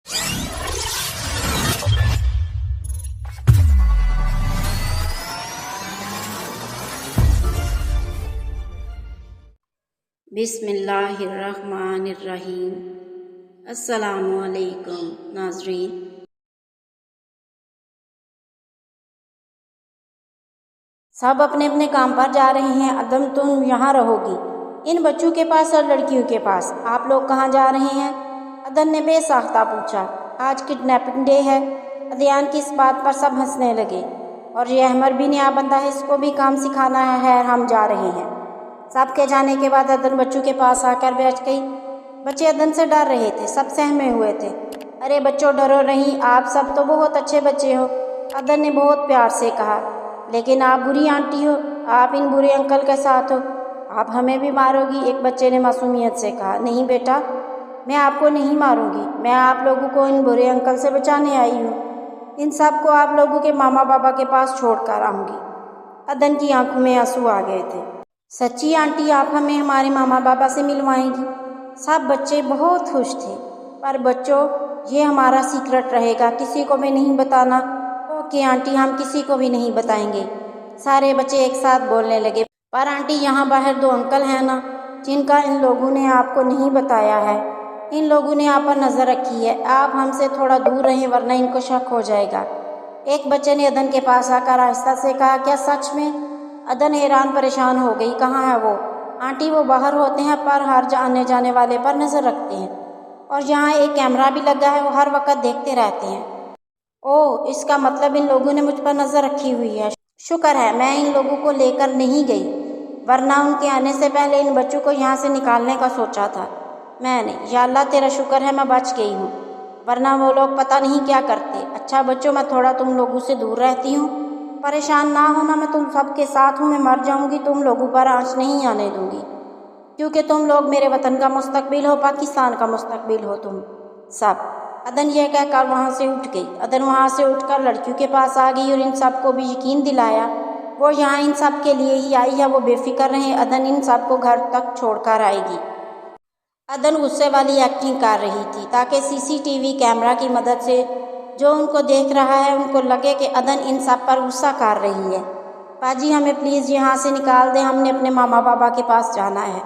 بسم اللہ الرحمن الرحیم۔ السلام علیکم ناظرین۔ سب اپنے اپنے کام پر جا رہے ہیں، عدن تم یہاں رہو گی، ان بچوں کے پاس اور لڑکیوں کے پاس۔ آپ لوگ کہاں جا رہے ہیں؟ عدن نے بے ساختہ پوچھا۔ آج کڈنیپنگ ڈے ہے۔ عدیان کی اس بات پر سب ہنسنے لگے۔ اور یہ احمر بھی نیا بندہ ہے، اس کو بھی کام سکھانا ہے، ہم جا رہے ہیں۔ سب کے جانے کے بعد عدن بچوں کے پاس آ کر بیٹھ گئی۔ بچے عدن سے ڈر رہے تھے، سب سہمے ہوئے تھے۔ ارے بچوں ڈرو نہیں، آپ سب تو بہت اچھے بچے ہو، عدن نے بہت پیار سے کہا۔ لیکن آپ بری آنٹی ہو، آپ ان برے انکل کے ساتھ ہو، آپ ہمیں بھی مارو گی، ایک بچے نے معصومیت سے کہا۔ نہیں بیٹا، میں آپ کو نہیں ماروں گی، میں آپ لوگوں کو ان برے انکل سے بچانے آئی ہوں۔ ان سب کو آپ لوگوں کے ماما بابا کے پاس چھوڑ کر آؤں گی۔ عدن کی آنکھوں میں آنسو آ گئے تھے۔ سچی آنٹی، آپ ہمیں ہمارے ماما بابا سے ملوائیں گی؟ سب بچے بہت خوش تھے۔ پر بچوں، یہ ہمارا سیکرٹ رہے گا، کسی کو بھی نہیں بتانا۔ اوکے آنٹی، ہم کسی کو بھی نہیں بتائیں گے، سارے بچے ایک ساتھ بولنے لگے۔ پر آنٹی، یہاں باہر 2 انکل ہیں نا، جن کا ان لوگوں نے آپ کو نہیں بتایا ہے۔ ان لوگوں نے آپ پر نظر رکھی ہے، آپ ہم سے تھوڑا دور رہیں ورنہ ان کو شک ہو جائے گا۔ ایک بچے نے عدن کے پاس آ کر آہستہ سے کہا۔ کیا سچ میں؟ عدن حیران پریشان ہو گئی۔ کہاں ہے وہ؟ آنٹی، وہ باہر ہوتے ہیں، پر ہر آنے جانے والے پر نظر رکھتے ہیں، اور یہاں ایک کیمرہ بھی لگا ہے، وہ ہر وقت دیکھتے رہتے ہیں۔ اوہ، اس کا مطلب ان لوگوں نے مجھ پر نظر رکھی ہوئی ہے۔ شکر ہے میں ان لوگوں کو لے کر نہیں گئی، ورنہ ان کے آنے سے پہلے ان بچوں کو یہاں سے نکالنے کا سوچا تھا میں نے۔ یا اللہ تیرا شکر ہے میں بچ گئی ہوں، ورنہ وہ لوگ پتہ نہیں کیا کرتے۔ اچھا بچوں، میں تھوڑا تم لوگوں سے دور رہتی ہوں، پریشان نہ ہونا، میں تم سب کے ساتھ ہوں، میں مر جاؤں گی تم لوگوں پر آنچ نہیں آنے دوں گی، کیونکہ تم لوگ میرے وطن کا مستقبل ہو، پاکستان کا مستقبل ہو تم سب۔ عدن یہ کہہ کر وہاں سے اٹھ گئی۔ عدن وہاں سے اٹھ کر لڑکیوں کے پاس آ گئی اور ان سب کو بھی یقین دلایا وہ یہاں ان سب کے لیے ہی آئی ہے، وہ بے فکر رہیں، عدن ان سب کو گھر تک چھوڑ کر آئے گی۔ عدن غصے والی ایکٹنگ کر رہی تھی تاکہ CCTV کیمرہ کی مدد سے جو ان کو دیکھ رہا ہے ان کو لگے کہ عدن ان سب پر غصہ کر رہی ہے۔ باجی ہمیں پلیز یہاں سے نکال دیں، ہم نے اپنے ماما بابا کے پاس جانا ہے۔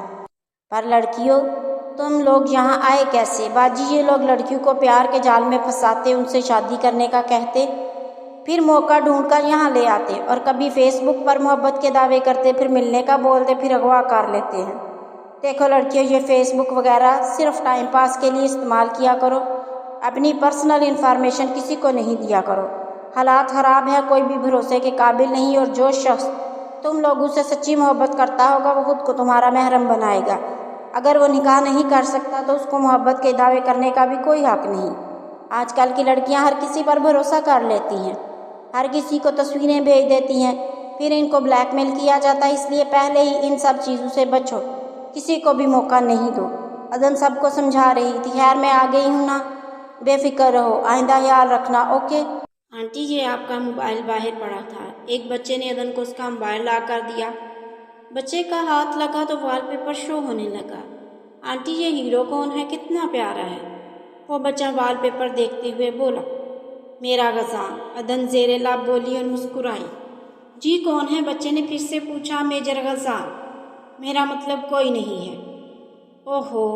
پر لڑکیوں، تم لوگ یہاں آئے کیسے؟ باجی یہ لوگ لڑکیوں کو پیار کے جال میں پھنساتے، ان سے شادی کرنے کا کہتے، پھر موقع ڈھونڈ کر یہاں لے آتے، اور کبھی فیس بک پر محبت کے دعوے کرتے، پھر ملنے کا بولتے، پھر اغوا کر لیتے ہیں۔ دیکھو لڑکیوں، یہ فیس بک وغیرہ صرف ٹائم پاس کے لیے استعمال کیا کرو، اپنی پرسنل انفارمیشن کسی کو نہیں دیا کرو، حالات خراب ہے، کوئی بھی بھروسے کے قابل نہیں، اور جو شخص تم لوگوں سے سچی محبت کرتا ہوگا وہ خود کو تمہارا محرم بنائے گا، اگر وہ نکاح نہیں کر سکتا تو اس کو محبت کے دعوے کرنے کا بھی کوئی حق نہیں۔ آج کل کی لڑکیاں ہر کسی پر بھروسہ کر لیتی ہیں، ہر کسی کو تصویریں بھیج دیتی ہیں، پھر ان کو بلیک میل کیا جاتا ہے، اس لیے پہلے ہی ان سب چیزوں سے بچو، کسی کو بھی موقع نہیں دو۔ عدن سب کو سمجھا رہی تھی۔ خیر میں آ گئی ہوں نا، بے فکر رہو، آئندہ خیال رکھنا، اوکے؟ آنٹی، یہ آپ کا موبائل باہر پڑا تھا، ایک بچے نے عدن کو اس کا موبائل لا کر دیا۔ بچے کا ہاتھ لگا تو وال پیپر شو ہونے لگا۔ آنٹی، یہ ہیرو کون ہے؟ کتنا پیارا ہے۔ وہ بچہ وال پیپر دیکھتے ہوئے بولا، میرا غزال۔ عدن زیر لب بولی اور مسکرائی۔ جی کون ہے؟ بچے نے پھر سے پوچھا۔ میجر غزال، میرا مطلب کوئی نہیں ہے۔ اوہو،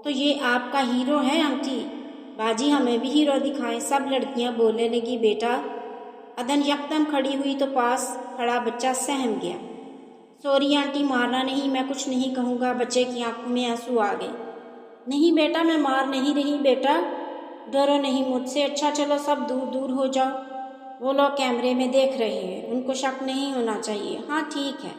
تو یہ آپ کا ہیرو ہے آنٹی؟ باجی ہمیں بھی ہیرو دکھائیں، سب لڑکیاں بولنے لگی۔ بیٹا، عدن یکدم کھڑی ہوئی تو پاس کھڑا بچہ سہم گیا۔ سوری آنٹی، مارنا نہیں، میں کچھ نہیں کہوں گا۔ بچے کی آنکھوں میں آنسو آ گئے۔ نہیں بیٹا، میں مار نہیں رہی، بیٹا ڈرو نہیں مجھ سے۔ اچھا چلو سب دور دور ہو جاؤ، وہ لوگ کیمرے میں دیکھ رہے ہیں، ان کو شک نہیں ہونا چاہیے۔ ہاں ٹھیک ہے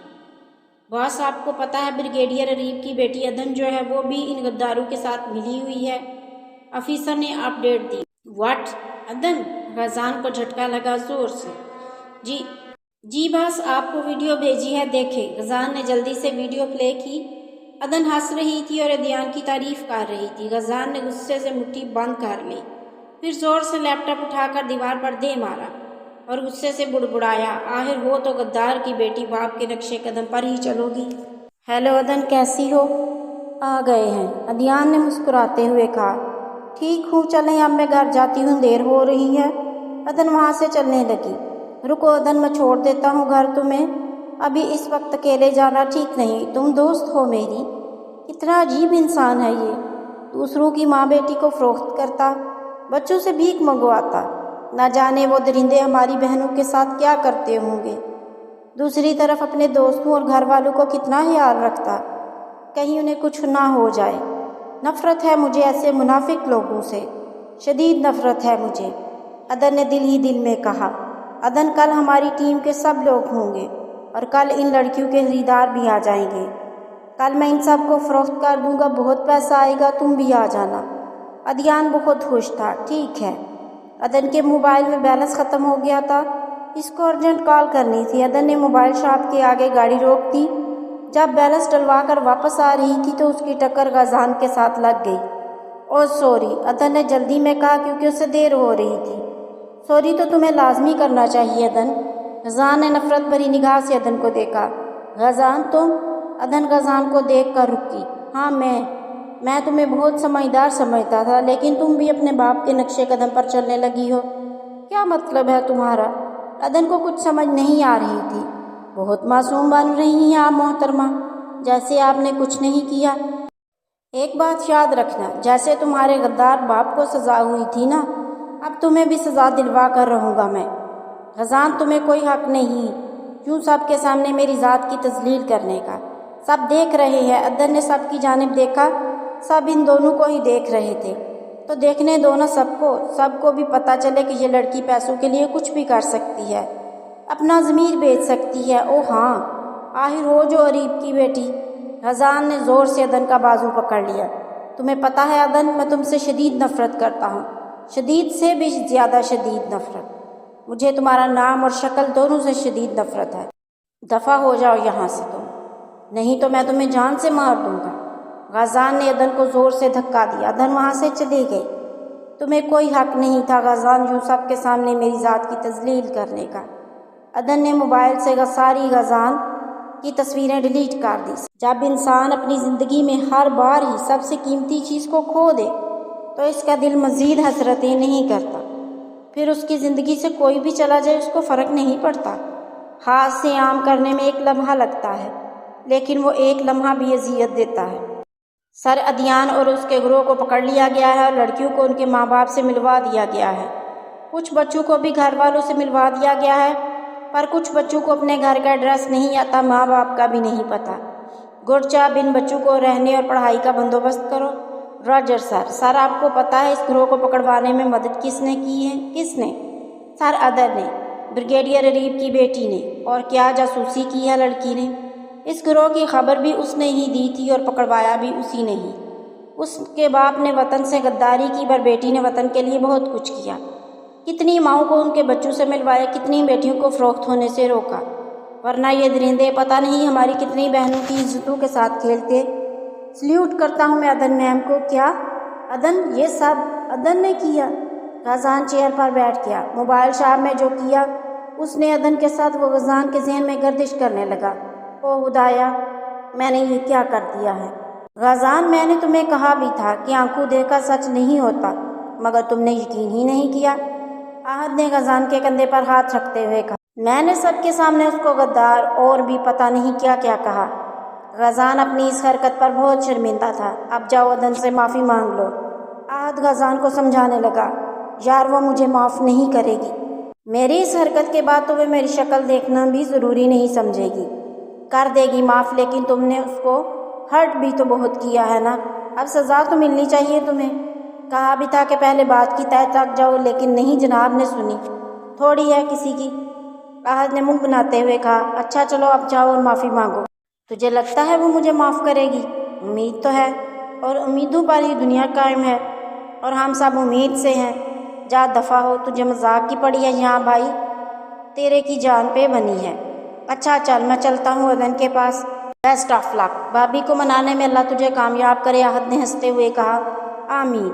باس، آپ کو پتہ ہے بریگیڈیئر اریب کی بیٹی عدن جو ہے وہ بھی ان غداروں کے ساتھ ملی ہوئی ہے، آفیسر نے اپ ڈیٹ دی۔ واٹ؟ عدن؟ غزان کو جھٹکا لگا زور سے۔ جی باس، آپ کو ویڈیو بھیجی ہے، دیکھیں۔ غزان نے جلدی سے ویڈیو پلے کی۔ عدن ہنس رہی تھی اور عدیان کی تعریف کر رہی تھی۔ غزان نے غصے سے مٹھی بند کر لی، پھر زور سے لیپ ٹاپ اٹھا کر دیوار پر دے مارا اور غصے سے بڑبڑایا، آخر وہ تو غدار کی بیٹی، باپ کے نقشے قدم پر ہی چلو گی۔ ہیلو عدن، کیسی ہو؟ آ گئے ہیں، عدیان نے مسکراتے ہوئے کہا۔ ٹھیک ہوں، چلیں اب میں گھر جاتی ہوں، دیر ہو رہی ہے۔ عدن وہاں سے چلنے لگی۔ رکو عدن، میں چھوڑ دیتا ہوں گھر تمہیں، ابھی اس وقت اکیلے جانا ٹھیک نہیں، تم دوست ہو میری۔ کتنا عجیب انسان ہے یہ، دوسروں کی ماں بیٹی کو فروخت کرتا، بچوں سے بھیک منگواتا، نہ جانے وہ درندے ہماری بہنوں کے ساتھ کیا کرتے ہوں گے۔ دوسری طرف اپنے دوستوں اور گھر والوں کو کتنا خیال رکھتا، کہیں انہیں کچھ نہ ہو جائے۔ نفرت ہے مجھے ایسے منافق لوگوں سے، شدید نفرت ہے مجھے، عدن نے دل ہی دل میں کہا۔ عدن، کل ہماری ٹیم کے سب لوگ ہوں گے اور کل ان لڑکیوں کے خریدار بھی آ جائیں گے۔ کل میں ان سب کو فروخت کر دوں گا، بہت پیسہ آئے گا، تم بھی آ جانا۔ عدیان بہت خوش تھا۔ ٹھیک ہے۔ عدن کے موبائل میں بیلنس ختم ہو گیا تھا، اس کو ارجنٹ کال کرنی تھی۔ عدن نے موبائل شاپ کے آگے گاڑی روک دی۔ جب بیلنس ڈلوا کر واپس آ رہی تھی تو اس کی ٹکر غازان کے ساتھ لگ گئی۔ اوہ سوری، عدن نے جلدی میں کہا کیونکہ اسے دیر ہو رہی تھی۔ سوری تو تمہیں لازمی کرنا چاہیے عدن۔ غازان نے نفرت بھری نگاہ سے عدن کو دیکھا۔ غازان تم؟ عدن غازان کو دیکھ کر رکی۔ ہاں میں تمہیں بہت سمجھدار سمجھتا تھا، لیکن تم بھی اپنے باپ کے نقشے قدم پر چلنے لگی ہو۔ کیا مطلب ہے تمہارا؟ عدن کو کچھ سمجھ نہیں آ رہی تھی۔ بہت معصوم بن رہی ہیں آپ محترمہ، جیسے آپ نے کچھ نہیں کیا۔ ایک بات یاد رکھنا، جیسے تمہارے غدار باپ کو سزا ہوئی تھی نا، اب تمہیں بھی سزا دلوا کر رہوں گا میں۔ غازان تمہیں کوئی حق نہیں یوں سب کے سامنے میری ذات کی تذلیل کرنے کا، سب دیکھ رہے ہیں۔ عدن نے سب کی جانب دیکھا، سب ان دونوں کو ہی دیکھ رہے تھے، تو دیکھنے دو نا سب کو بھی پتہ چلے کہ یہ لڑکی پیسوں کے لیے کچھ بھی کر سکتی ہے، اپنا ضمیر بیچ سکتی ہے۔ او ہاں، آخر ہو جو غریب کی بیٹی۔ غازان نے زور سے عدن کا بازو پکڑ لیا۔ تمہیں پتہ ہے عدن، میں تم سے شدید نفرت کرتا ہوں، شدید سے بھی زیادہ شدید نفرت۔ مجھے تمہارا نام اور شکل دونوں سے شدید نفرت ہے۔ دفع ہو جاؤ یہاں سے تم، نہیں تو میں تمہیں جان سے مار دوں گا۔ غازان نے عدن کو زور سے دھکا دیا۔ عدن وہاں سے چلی گئی۔ تمہیں کوئی حق نہیں تھا غازان یوں سب کے سامنے میری ذات کی تذلیل کرنے کا۔ عدن نے موبائل سے ساری غازان کی تصویریں ڈیلیٹ کر دی۔ جب انسان اپنی زندگی میں ہر بار ہی سب سے قیمتی چیز کو کھو دے تو اس کا دل مزید حسرتیں نہیں کرتا، پھر اس کی زندگی سے کوئی بھی چلا جائے اس کو فرق نہیں پڑتا۔ ہاتھ سے عام کرنے میں ایک لمحہ لگتا ہے، لیکن وہ ایک لمحہ بھی اذیت دیتا ہے۔ سر عدیان اور اس کے گروہ کو پکڑ لیا گیا ہے اور لڑکیوں کو ان کے ماں باپ سے ملوا دیا گیا ہے۔ کچھ بچوں کو بھی گھر والوں سے ملوا دیا گیا ہے، پر کچھ بچوں کو اپنے گھر کا ایڈریس نہیں آتا، ماں باپ کا بھی نہیں پتہ۔ گڈ، ان بچوں کو رہنے اور پڑھائی کا بندوبست کرو۔ راجر سر آپ کو پتہ ہے اس گروہ کو پکڑوانے میں مدد کس نے کی ہے؟ کس نے؟ سر عدن نے، بریگیڈیئر ریب کی بیٹی نے۔ اور کیا جاسوسی کی ہے لڑکی نے؟ اس گروہ کی خبر بھی اس نے ہی دی تھی اور پکڑوایا بھی اسی نے ہی۔ اس کے باپ نے وطن سے غداری کی، پر بیٹی نے وطن کے لیے بہت کچھ کیا۔ کتنی ماؤں کو ان کے بچوں سے ملوایا، کتنی بیٹیوں کو فروخت ہونے سے روکا، ورنہ یہ درندے پتہ نہیں ہماری کتنی بہنوں کی عزتوں کے ساتھ کھیلتے۔ سلیوٹ کرتا ہوں میں عدن میم کو۔ کیا عدن؟ یہ سب عدن نے کیا؟ غازان چیئر پر بیٹھ گیا۔ موبائل شاپ میں جو کیا اس نے عدن کے ساتھ، وہ غازان کے ذہن میں گردش کرنے لگا۔ او خدایا، میں نے یہ کیا کر دیا ہے؟ غازان، میں نے تمہیں کہا بھی تھا کہ آنکھوں دیکھا سچ نہیں ہوتا، مگر تم نے یقین ہی نہیں کیا۔ احد نے غازان کے کندھے پر ہاتھ رکھتے ہوئے کہا۔ میں نے سب کے سامنے اس کو غدار اور بھی پتہ نہیں کیا کیا کہا۔ غازان اپنی اس حرکت پر بہت شرمندہ تھا۔ اب جاؤ عدن سے معافی مانگ لو۔ احد غازان کو سمجھانے لگا۔ یار وہ مجھے معاف نہیں کرے گی، میری اس حرکت کے بعد تو وہ میری شکل دیکھنا بھی ضروری نہیں سمجھے گی۔ کر دے گی معاف، لیکن تم نے اس کو ہرٹ بھی تو بہت کیا ہے نا، اب سزا تو ملنی چاہیے تمہیں۔ کہا بھی تھا کہ پہلے بات کی تہہ تک جاؤ، لیکن نہیں جناب نے سنی، تھوڑی ہے کسی کی۔ احد نے منہ بناتے ہوئے کہا۔ اچھا چلو اب جاؤ اور معافی مانگو۔ تجھے لگتا ہے وہ مجھے معاف کرے گی؟ امید تو ہے، اور امیدوں پر ہی دنیا قائم ہے، اور ہم سب امید سے ہیں۔ جا دفع ہو، تجھے مذاق کی پڑی ہے یہاں بھائی، تیرے کی جان پہ بنی ہے۔ اچھا چل، میں چلتا ہوں عدن کے پاس۔ بیسٹ آف لک، بھابھی کو منانے میں اللہ تجھے کامیاب کرے، احد نے ہنستے ہوئے کہا۔ آمین۔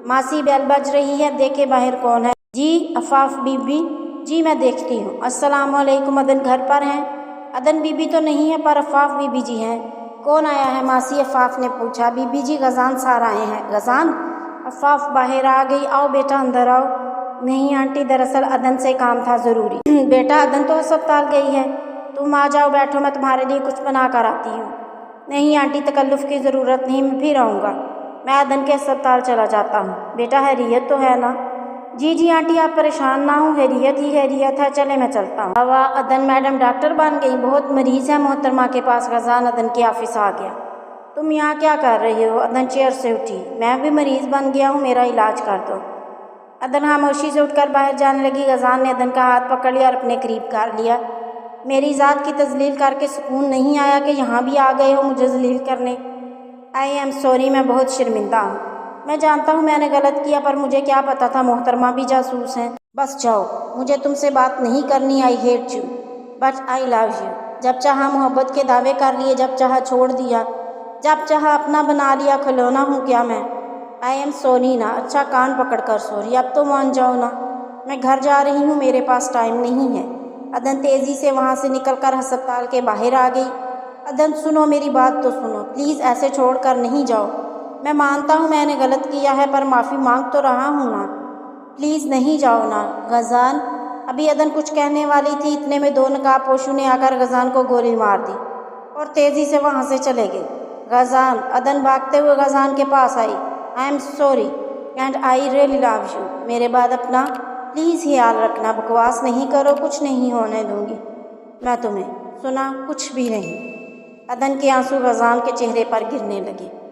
ماسی بیل بج رہی ہے، دیکھے باہر کون ہے۔ جی عفاف بی بی؟ جی میں دیکھتی ہوں۔ السلام علیکم، عدن گھر پر ہیں؟ عدن بی بی تو نہیں ہے، پر عفاف بی بی جی ہیں۔ کون آیا ہے ماسی؟ عفاف نے پوچھا۔ بی بی جی غازان سار آئے ہیں۔ غازان؟ عفاف باہر آ گئی۔ آؤ بیٹا اندر آؤ۔ نہیں آنٹی، دراصل عدن سے کام تھا ضروری۔ بیٹا عدن تو ہسپتال گئی ہے، تم آ جاؤ بیٹھو، میں تمہارے لیے کچھ بنا کر آتی ہوں۔ نہیں آنٹی، تکلف کی ضرورت نہیں، میں پھر آؤں گا، میں عدن کے ہسپتال چلا جاتا ہوں۔ بیٹا خیریت تو ہے نا؟ جی جی آنٹی، آپ پریشان نہ ہوں، خیریت ہی خیریت ہے، چلے میں چلتا ہوں۔ واہ، عدن میڈم ڈاکٹر بن گئی، بہت مریض ہے محترمہ کے پاس۔ غزان عدن کے آفس آ گیا۔ تم یہاں کیا کر رہی ہو؟ عدن چیئر سے اٹھی۔ میں بھی مریض بن گیا ہوں، میرا علاج کر دو۔ عدن خاموشی سے اٹھ کر باہر جانے لگی۔ غزان نے عدن کا ہاتھ پکڑ لیا اور اپنے قریب کر لیا۔ میری ذات کی تذلیل کر کے سکون نہیں آیا کہ یہاں بھی آ گئے ہو مجھے ذلیل کرنے؟ آئی ایم سوری، میں بہت شرمندہ ہوں۔ میں جانتا ہوں میں نے غلط کیا، پر مجھے کیا پتا تھا محترمہ بھی جاسوس ہیں۔ بس جاؤ، مجھے تم سے بات نہیں کرنی۔ I hate you but I love you. جب چاہا محبت کے دعوے کر لیے، جب چاہا چھوڑ دیا، جب چاہا اپنا بنا لیا۔ کھلونا ہوں کیا میں؟ آئی ایم سوری نا؟ اچھا کان پکڑ کر سوری، اب تو مان جاؤ نا۔ میں گھر جا رہی ہوں، میرے پاس ٹائم نہیں ہے۔ عدن تیزی سے وہاں سے نکل کر ہسپتال کے باہر آ گئی۔ عدن سنو، میری بات تو سنو، پلیز ایسے چھوڑ کر نہیں جاؤ۔ میں مانتا ہوں میں نے غلط کیا ہے، پر معافی مانگ تو رہا ہوں نا، پلیز نہیں جاؤ نا۔ غزان، ابھی عدن کچھ کہنے والی تھی، اتنے میں دو نقاب پوشوں نے آ کر غزان کو گولی مار دی اور تیزی سے وہاں سے چلے گئے۔ غزان، عدن بھاگتے ہوئے غزان کے پاس آئی۔ I am sorry and I really love you. میرے بعد اپنا پلیز خیال رکھنا، بکواس نہیں کرو، کچھ نہیں ہونے دوں گی میں تمہیں۔ سنا؟ کچھ بھی نہیں۔ عدن کے آنسو غزان کے چہرے پر گرنے لگے۔